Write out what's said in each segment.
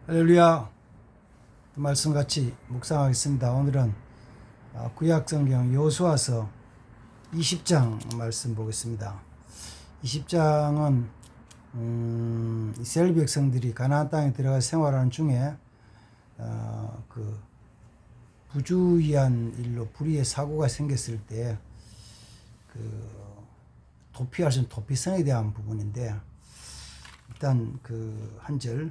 할렐루야. 말씀 같이 묵상하겠습니다. 오늘은 구약성경 여호수아서 20장 말씀 보겠습니다. 20장은 이스라엘 백성들이 가나안 땅에 들어가 생활하는 중에 그 부주의한 일로 불의의 사고가 생겼을 때 그 도피할 수 있는 도피성에 대한 부분인데, 일단 그 한 절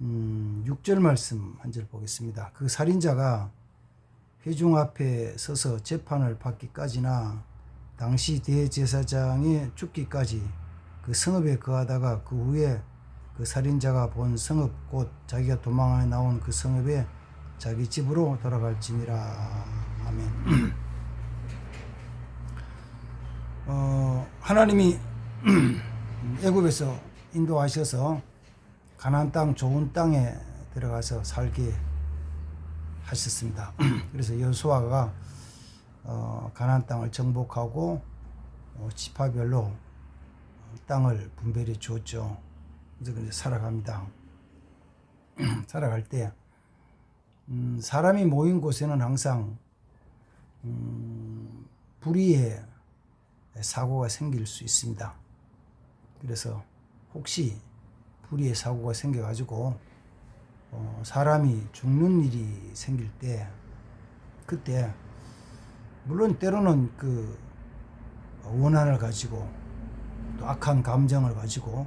6절 말씀 한 절 보겠습니다. 그 살인자가 회중 앞에 서서 재판을 받기까지나 당시 대제사장이 죽기까지 그 성읍에 거하다가 그 후에 그 살인자가 본 성읍 곧 자기가 도망하여 나온 그 성읍에 자기 집으로 돌아갈지니라. 아멘. 하나님이 애굽에서 인도하셔서 가나안 땅 좋은 땅에 들어가서 살게 하셨습니다. 그래서 여호수아가 가나안 땅을 정복하고 지파별로 땅을 분별해 주었죠. 이제 살아갑니다. 살아갈 때 사람이 모인 곳에는 항상 불의의 사고가 생길 수 있습니다. 그래서 혹시 불의의 사고가 생겨가지고 사람이 죽는 일이 생길 때, 그때 물론 때로는 그 원한을 가지고 또 악한 감정을 가지고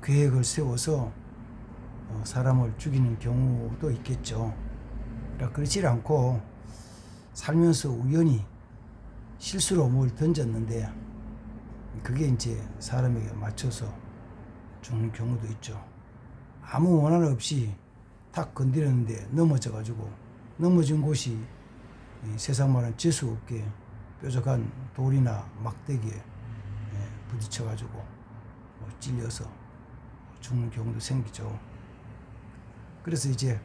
계획을 세워서 사람을 죽이는 경우도 있겠죠. 그렇지 않고 살면서 우연히 실수로 뭘 던졌는데 그게 이제 사람에게 맞춰서 죽는 경우도 있죠. 아무 원한 없이 탁 건드렸는데 넘어져가지고 넘어진 곳이 세상 말은 재수 없게 뾰족한 돌이나 막대기에 부딪혀가지고 찔려서 죽는 경우도 생기죠. 그래서 이제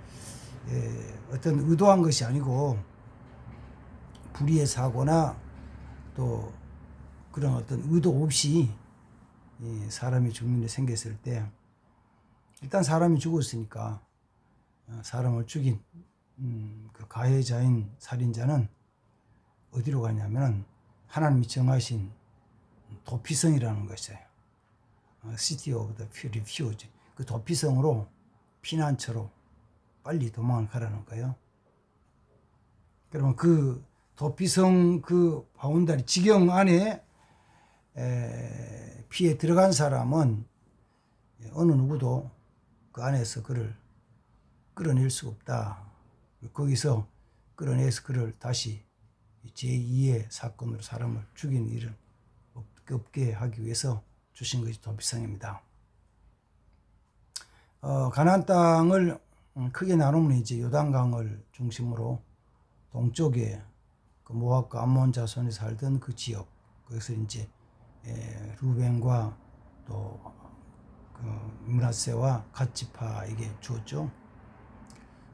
어떤 의도한 것이 아니고 불의의 사고나 또 그런 어떤 의도 없이 사람이 죽는 일이 생겼을 때, 일단 사람이 죽었으니까 사람을 죽인 그 가해자인 살인자는 어디로 가냐면 하나님이 정하신 도피성이라는 것이에요. City of the Refuge. 그 도피성으로 피난처로 빨리 도망을 가라는 거예요. 그러면 그 도피성 그 바운다리 지경 안에 피해 들어간 사람은 어느 누구도 그 안에서 그를 끌어낼 수가 없다. 거기서 끌어내서 그를 다시 제2의 사건으로 사람을 죽이는 일은 없게 하기 위해서 주신 것이 도피성입니다. 가나안 땅을 크게 나누면 이제 요단강을 중심으로 동쪽에 그 모압과 암몬 자손이 살던 그 지역, 거기서 이제 루벤과 또 그 므낫세와 갓지파에게 주었죠.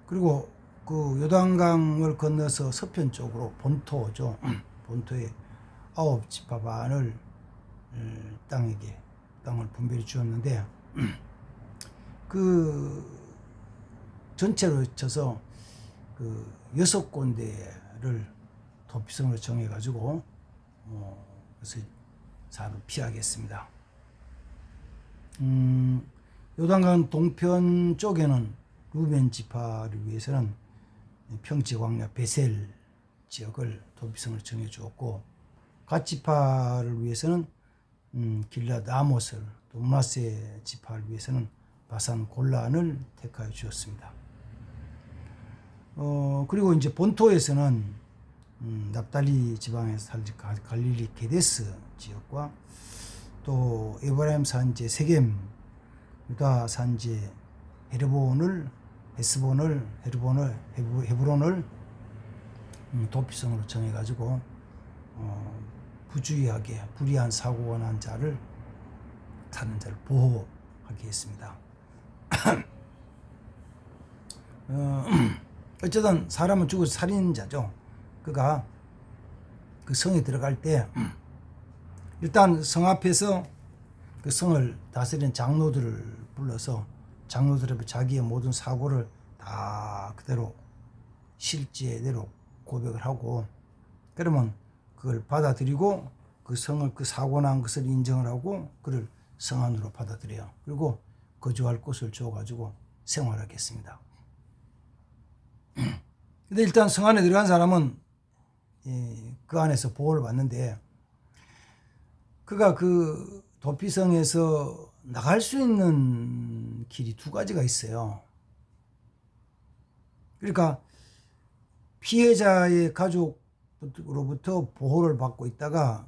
그리고 그 요단강을 건너서 서편 쪽으로 본토죠. 본토에 9지파 반을 땅을 분별해 주었는데, 그 전체로 쳐서 그 6군데를 도피성으로 정해가지고 그래서 사람을 피하겠습니다. 요단강 동편 쪽에는 루벤 지파를 위해서는 평지 광야 베셀 지역을 도피성으로 정해 주었고, 갓 지파를 위해서는 길랏 아못을, 또 므낫세 지파를 위해서는 바산 골란을 택하여 주었습니다. 그리고 이제 본토에서는 납달리 지방에서 살지 갈릴리 게데스 지역과 또 에브라임 산지 세겜, 유다 산지 헤브론을 도피성으로 정해가지고 부주의하게 불의한 사고가 난 자를, 타는 자를 보호하게 했습니다. 어쨌든 사람은 죽어서 살인자죠. 그가 그 성에 들어갈 때 일단 성 앞에서 그 성을 다스리는 장로들을 불러서 장로들 앞에 자기의 모든 사고를 다 그대로 실제대로 고백을 하고, 그러면 그걸 받아들이고 그 성을, 그 사고 난 것을 인정을 하고 그를 성 안으로 받아들여요. 그리고 거주할 곳을 줘가지고 생활하겠습니다. 근데 일단 성 안에 들어간 사람은 그 안에서 보호를 받는데, 그가 그 도피성에서 나갈 수 있는 길이 두 가지가 있어요. 그러니까 피해자의 가족으로부터 보호를 받고 있다가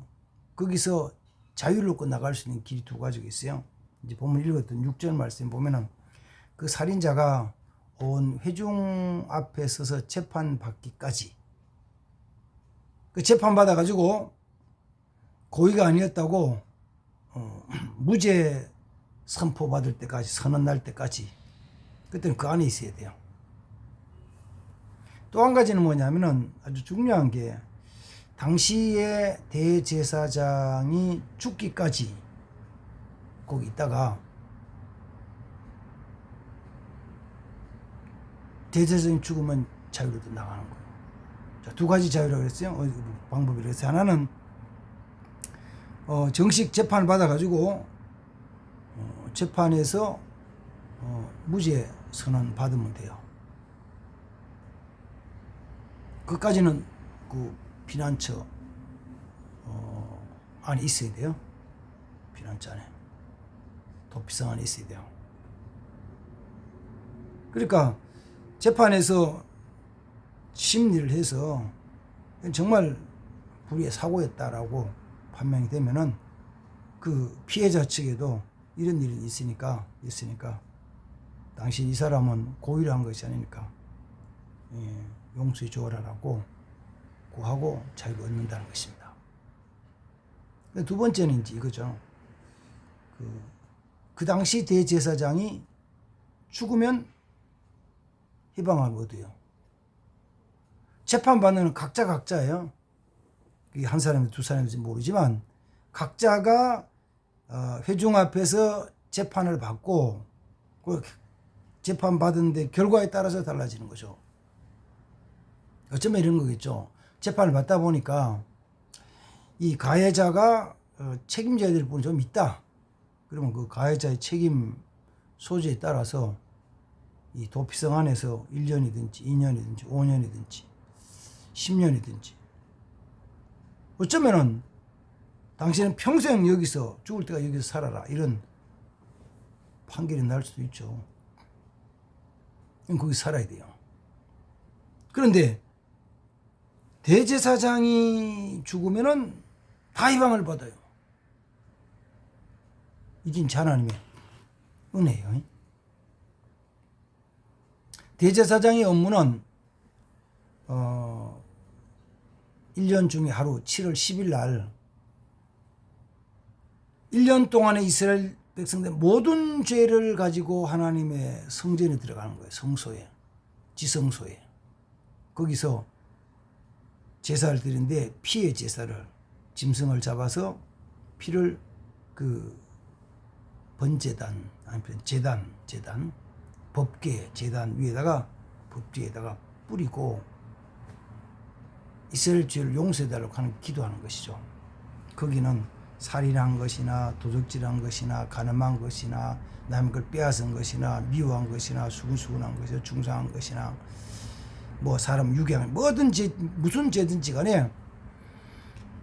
거기서 자유를 얻고 나갈 수 있는 길이 두 가지가 있어요. 이제 본문 읽었던 6절 말씀 보면은 그 살인자가 온 회중 앞에 서서 재판받기까지, 그 재판받아가지고 고의가 아니었다고 무죄 선포받을 때까지, 선언 날 때까지, 그때는 그 안에 있어야 돼요. 또 한 가지는 뭐냐면은 아주 중요한 게, 당시에 대제사장이 죽기까지 거기 있다가 대제사장이 죽으면 자유로 나가는 거예요. 자, 두 가지 자유라고 그랬어요. 방법이 그랬어요. 하나는 정식 재판을 받아가지고 재판에서 무죄 선언 받으면 돼요. 그까지는 그 피난처 안에 있어야 돼요. 피난처 안에, 도피성 안에 있어야 돼요. 그러니까 재판에서 심리를 해서 정말 불의의 사고였다라고 판명이 되면은 그 피해자 측에도 이런 일이 있으니까 당시 이 사람은 고의를 한 것이 아니니까 용서해 주어라라고 구하고 자유를 얻는다는 것입니다. 두 번째는 이제 이거죠. 그 당시 대제사장이 죽으면 해방을 얻어요. 재판받는 각자예요. 한 사람이 두 사람인지 모르지만 각자가 회중 앞에서 재판을 받고 그 재판 받은데 결과에 따라서 달라지는 거죠. 어쩌면 이런 거겠죠. 재판을 받다 보니까 이 가해자가 책임져야 될 부분이 좀 있다. 그러면 그 가해자의 책임 소재에 따라서 이 도피성 안에서 1년이든지 2년이든지 5년이든지 10년이든지, 어쩌면은 당신은 평생 여기서, 죽을 때가 여기서 살아라, 이런 판결이 날 수도 있죠. 거기 살아야 돼요. 그런데 대제사장이 죽으면은 다 해방을 받아요. 이게 하나님의 은혜예요. 대제사장의 업무는 1년 중에 하루 7월 10일 날 1년 동안에 이스라엘 백성들 모든 죄를 가지고 하나님의 성전에 들어가는 거예요. 성소에, 지성소에. 거기서 제사를 드리는데, 피의 제사를, 짐승을 잡아서 피를 그 번제단, 아니면 제단, 법궤 제단 위에다가, 법궤에다가 뿌리고 이스라엘 죄를 용서해달라고 하는, 기도하는 것이죠. 거기는 살인한 것이나 도적질한 것이나 간음한 것이나 남의 걸 빼앗은 것이나 미워한 것이나 수근수근한 것이나 중상한 것이나 뭐 사람 유괴한, 뭐든 무슨 죄든지 간에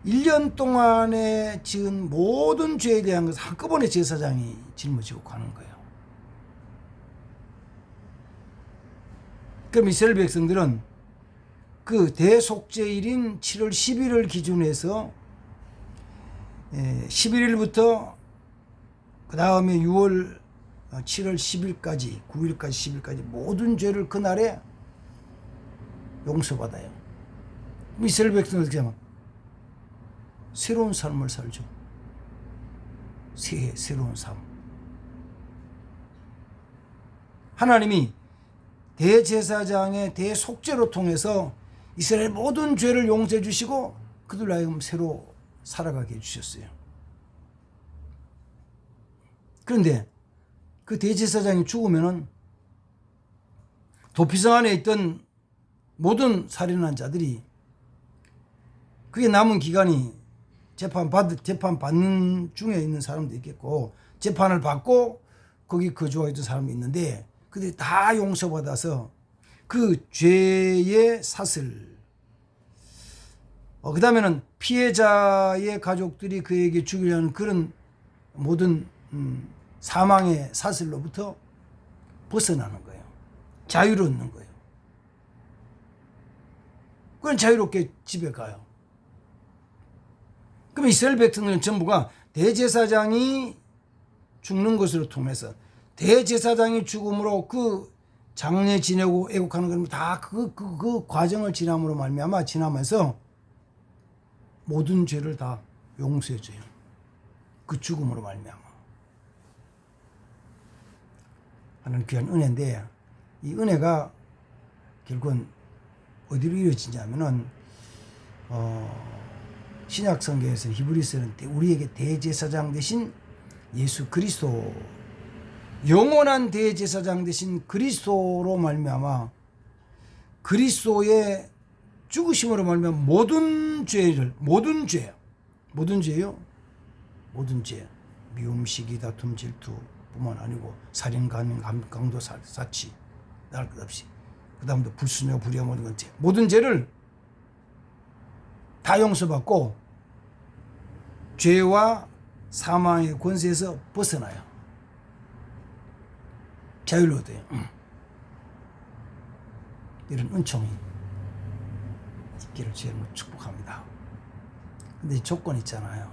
1년 동안에 지은 모든 죄에 대한 것을 한꺼번에 제사장이 짊어지고 가는 거예요. 그럼 이스라엘 백성들은 그 대속죄일인 7월 10일을 기준으로 해서 11일부터 그 다음에 7월 10일까지, 9일까지, 10일까지 모든 죄를 그날에 용서받아요. 이스라엘 백성은 어떻게 하면 새로운 삶을 살죠. 새해 새로운 삶. 하나님이 대제사장의 대속죄로 통해서 이스라엘 모든 죄를 용서해 주시고 그들로 하여금 새로 살아가게 해주셨어요. 그런데 그 대제사장이 죽으면은 도피성 안에 있던 모든 살인한 자들이 그게 남은 기간이 재판 받는 중에 있는 사람도 있겠고 재판을 받고 거기 거주하고 있던 사람도 있는데 그들이 다 용서받아서 그 죄의 삭을 그 다음에는 피해자의 가족들이 그에게 주기려는 그런 모든 사망의 사슬로부터 벗어나는 거예요. 자유를 얻는 거예요. 그건 자유롭게 집에 가요. 그럼 이스라엘 백성들은 전부가 대제사장이 죽는 것으로 통해서 대제사장이 죽음으로 그 장례 지내고 애국하는 건 다 그 과정을 지남으로 말미암아 지나면서 모든 죄를 다 용서해줘요. 그 죽음으로 말미암아 하는 귀한 은혜인데 이 은혜가 결국은 어디로 이루어지냐면은 신약 성경에서 히브리서는 우리에게 대제사장 되신 예수 그리스도 영원한 대제사장 되신 그리스도로 말미암아 그리스도의 죽으심으로 말미암아 모든 죄요 모든 죄 미움 시기 다툼 질투 뿐만 아니고 살인 강도 사치 날 것 없이 그 다음도 불순여 불의한 모든 죄를 다 용서받고 죄와 사망의 권세에서 벗어나요. 자유를 얻어요. 이런 은총이 있기를 주님으로 축복합니다. 근데 이 조건이 있잖아요.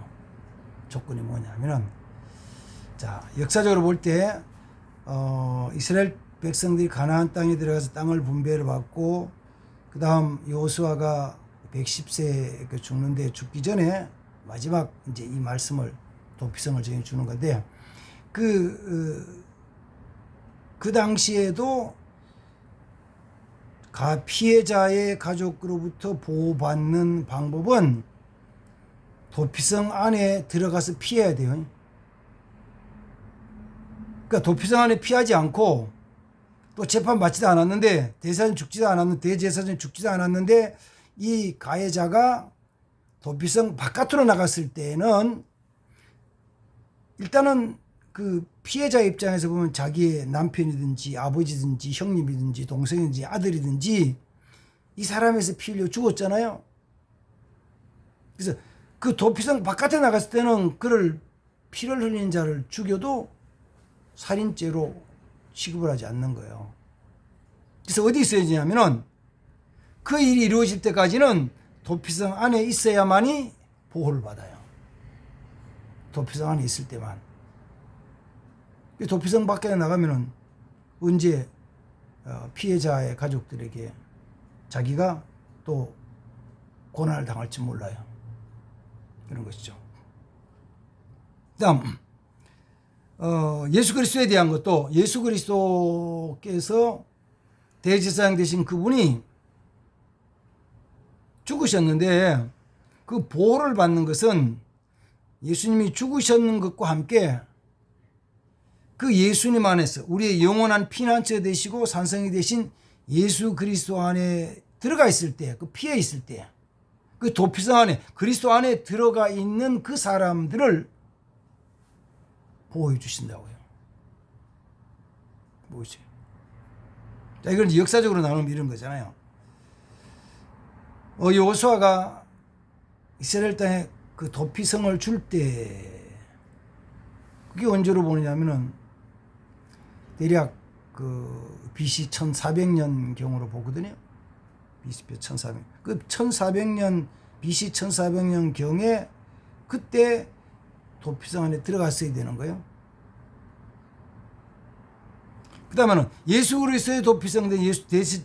조건이 뭐냐면은 자 역사적으로 볼 때 이스라엘 백성들이 가나안 땅에 들어가서 땅을 분배를 받고 그 다음 여호수아가 110세 죽는데 죽기 전에 마지막 이제 이 말씀을 도피성을 정해 주는 건데 그 당시에도 피해자의 가족으로부터 보호받는 방법은 도피성 안에 들어가서 피해야 돼요. 그러니까 도피성 안에 피하지 않고 또 재판 받지도 않았는데 대제사장이 죽지도 않았는데 이 가해자가 도피성 바깥으로 나갔을 때는 일단은 그 피해자 입장에서 보면 자기의 남편이든지 아버지든지 형님이든지 동생이든지 아들이든지 이 사람에서 피 흘려 죽었잖아요. 그래서 그 도피성 바깥에 나갔을 때는 그를 피를 흘린 자를 죽여도 살인죄로 취급을 하지 않는 거예요. 그래서 어디 있어야 되냐면은 그 일이 이루어질 때까지는 도피성 안에 있어야만이 보호를 받아요. 도피성 안에 있을 때만. 도피성 밖에 나가면은 언제 피해자의 가족들에게 자기가 또 고난을 당할지 몰라요. 그런 것이죠. 다음 예수 그리스도에 대한 것도 예수 그리스도께서 대제사장 되신 그분이 죽으셨는데 그 보호를 받는 것은 예수님이 죽으셨는 것과 함께 그 예수님 안에서 우리의 영원한 피난처 되시고 산성이 되신 예수 그리스도 안에 들어가 있을 때, 그 피해 있을 때, 그 도피성 안에 그리스도 안에 들어가 있는 그 사람들을 보호해 주신다고요. 뭐지? 자, 이건 역사적으로 나오면 이런 거잖아요. 여호수아가 이스라엘 땅에 그 도피성을 줄 때 그게 언제로 보느냐면은 대략 그 BC 1400년 경으로 보거든요. BC 1400년. 그 1400년 BC 1400년 경에 그때 도피성 안에 들어갔어야 되는 거예요. 그 다음에는 예수 그리스도의 도피성 된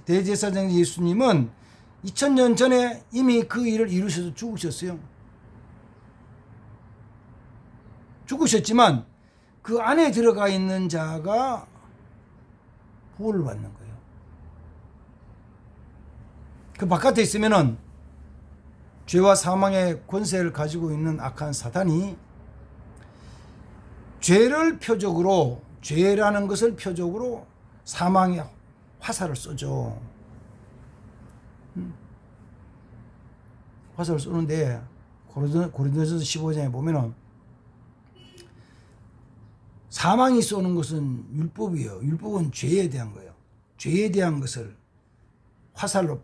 대제사장 예수님은 2000년 전에 이미 그 일을 이루셔서 죽으셨어요. 죽으셨지만 그 안에 들어가 있는 자가 보호를 받는 거예요. 그 바깥에 있으면은 죄와 사망의 권세를 가지고 있는 악한 사탄이 죄를 표적으로 죄라는 것을 표적으로 사망의 화살을 쏘죠. 화살을 쏘는데 고린도전서 15장에 보면은 사망이 쏘는 것은 율법이에요. 율법은 죄에 대한 거예요. 죄에 대한 것을 화살로,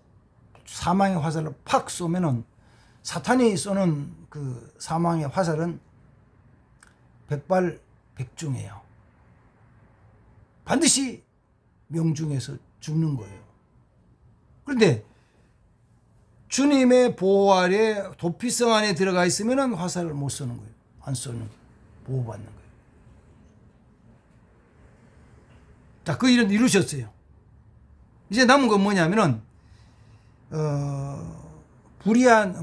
사망의 화살로 팍 쏘면은, 사탄이 쏘는 그 사망의 화살은 백발백중이에요. 반드시 명중해서 죽는 거예요. 그런데 주님의 보호 아래 도피성 안에 들어가 있으면 화살을 못 쏘는 거예요. 안 쏘는 거예요. 보호받는 거예요. 자, 그 일은 이루셨어요. 이제 남은 건 뭐냐면은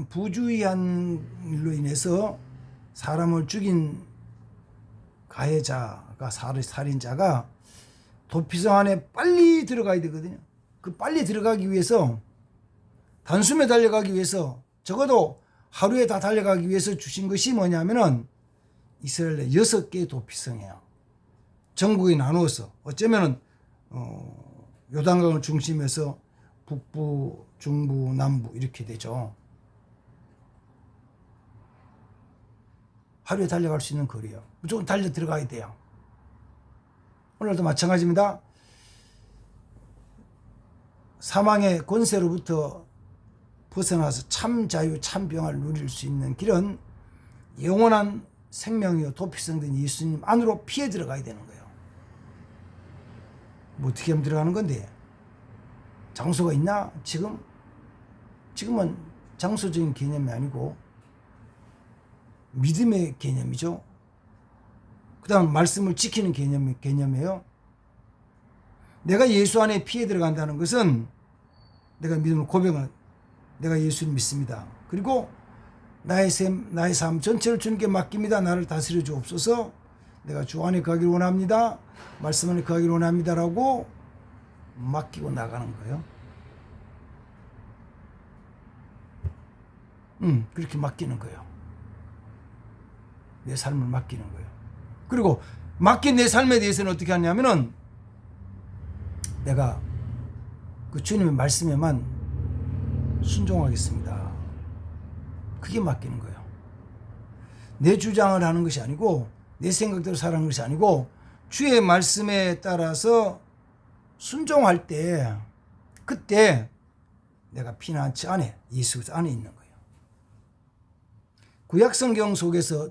부주의한 일로 인해서 사람을 죽인 가해자가, 살인자가 도피성 안에 빨리 들어가야 되거든요. 그 빨리 들어가기 위해서, 단숨에 달려가기 위해서, 적어도 하루에 다 달려가기 위해서 주신 것이 뭐냐면은 이스라엘의 6개의 도피성이에요. 전국에 나누어서, 어쩌면은 요단강을 중심해서 북부, 중부, 남부 이렇게 되죠. 하루에 달려갈 수 있는 거리요. 무조건 달려 들어가야 돼요. 오늘도 마찬가지입니다. 사망의 권세로부터 벗어나서 참 자유, 참 평안을 누릴 수 있는 길은 영원한 생명이요 도피성된 예수님 안으로 피해 들어가야 되는 거예요. 뭐 어떻게 하면 들어가는 건데? 장소가 있나? 지금은 장소적인 개념이 아니고 믿음의 개념이죠. 그 다음 말씀을 지키는 개념이에요. 내가 예수 안에 피해 들어간다는 것은 내가 믿음을 고백을, 내가 예수를 믿습니다. 그리고 나의 삶 전체를 주님께 맡깁니다. 나를 다스려 주옵소서. 내가 주 안에 가기를 원합니다. 말씀 안에 가기를 원합니다라고 맡기고 나가는 거예요. 그렇게 맡기는 거예요. 내 삶을 맡기는 거예요. 그리고 맡긴 내 삶에 대해서는 어떻게 하냐면은 내가 그 주님의 말씀에만 순종하겠습니다. 그게 맡기는 거예요. 내 주장을 하는 것이 아니고, 내 생각대로 살아가는 것이 아니고, 주의 말씀에 따라서 순종할 때, 그때 내가 피난처 안에, 예수 안에 있는 거예요. 구약성경 속에서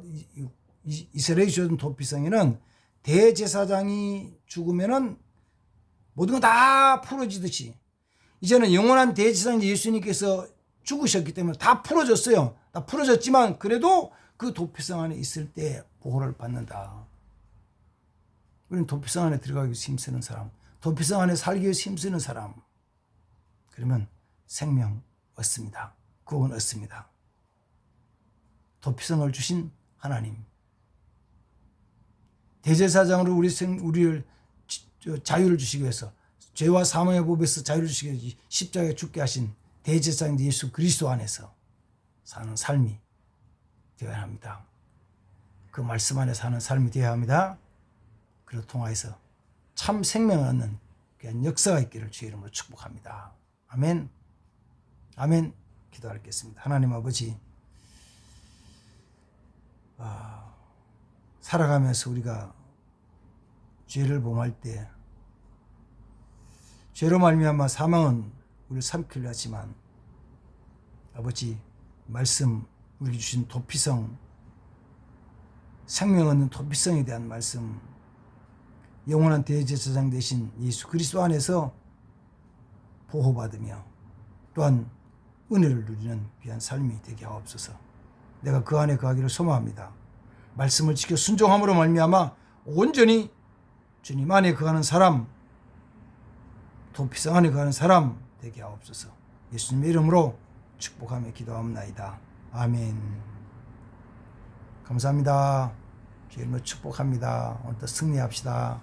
이스라엘이 주던 도피성에는 대제사장이 죽으면은 모든 건 다 풀어지듯이, 이제는 영원한 대제사장 예수님께서 죽으셨기 때문에 다 풀어졌어요. 다 풀어졌지만 그래도 그 도피성 안에 있을 때 보호를 받는다. 우리는 도피성 안에 들어가기 위해서 힘쓰는 사람, 도피성 안에 살기 위해서 힘쓰는 사람, 그러면 생명 얻습니다. 구원 얻습니다. 도피성을 주신 하나님, 대제사장으로 우리를 자유를 주시기 위해서, 죄와 사망의 법에서 자유를 주시기 위해서 십자가에 죽게 하신 대제사장 예수 그리스도 안에서 사는 삶이 되어야 합니다. 그 말씀 안에 사는 삶이 되어야 합니다. 그리고 통하여서 참 생명을 얻는 귀한 역사가 있기를 주의 이름으로 축복합니다. 아멘. 아멘. 기도하겠습니다. 하나님 아버지, 살아가면서 우리가 죄를 범할 때, 죄로 말미암아 사망은 우리를 삼키려 하지만, 아버지 말씀, 우리 주신 도피성, 생명 얻는 도피성에 대한 말씀, 영원한 대제사장 되신 예수 그리스도 안에서 보호받으며 또한 은혜를 누리는 귀한 삶이 되게 하옵소서. 내가 그 안에 거하기를 소망합니다. 말씀을 지켜 순종함으로 말미암아 온전히 주님 안에 거하는 사람, 도피성 안에 거하는 사람 되게 하옵소서. 예수님의 이름으로 축복하며 기도합니다. 아멘. 감사합니다. 주의 이름으로 축복합니다. 오늘도 승리합시다.